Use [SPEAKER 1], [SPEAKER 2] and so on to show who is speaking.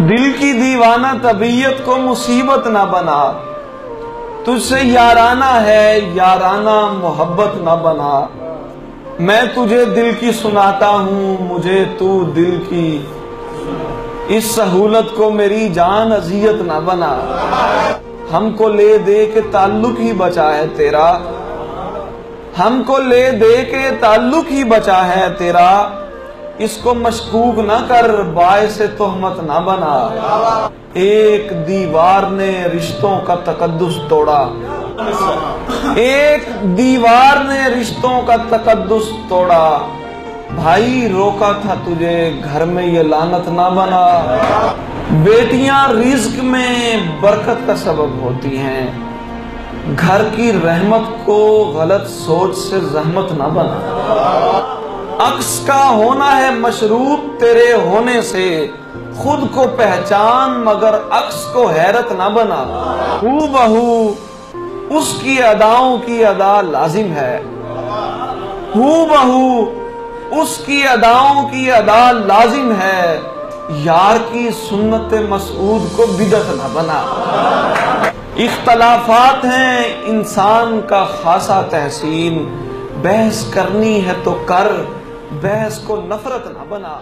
[SPEAKER 1] دل کی دیوانہ طبیعت کو مصیبت نہ بنا، تجھ سے یارانہ ہے یارانہ محبت نہ بنا۔ میں تجھے دل کی سناتا ہوں، مجھے تو دل کی اس سہولت کو میری جان اذیت نہ بنا۔ ہم کو لے دے کے تعلق ہی بچا ہے تیرا، ہم کو لے دے کے تعلق ہی بچا ہے تیرا، اس کو مشکوک نہ کر باعث تہمت نہ بنا۔ ایک دیوار نے رشتوں کا تقدس توڑا، ایک دیوار نے رشتوں کا تقدس توڑا، بھائی روکا تھا تجھے گھر میں یہ لعنت نہ بنا۔ بیٹیاں رزق میں برکت کا سبب ہوتی ہیں، گھر کی رحمت کو غلط سوچ سے زحمت نہ بنا۔ عکس کا ہونا ہے مشروط تیرے ہونے سے، خود کو پہچان مگر عکس کو حیرت نہ بنا۔ ہو بہو اس کی اداؤں کی ادا لازم ہے، ہو بہو اس کی اداؤں کی ادا لازم ہے، یار کی سنت مسعود کو بدعت نہ بنا۔ اختلافات ہیں انسان کا خاصا تحسین، بحث کرنی ہے تو کر، بحث کو نفرت نہ بنا۔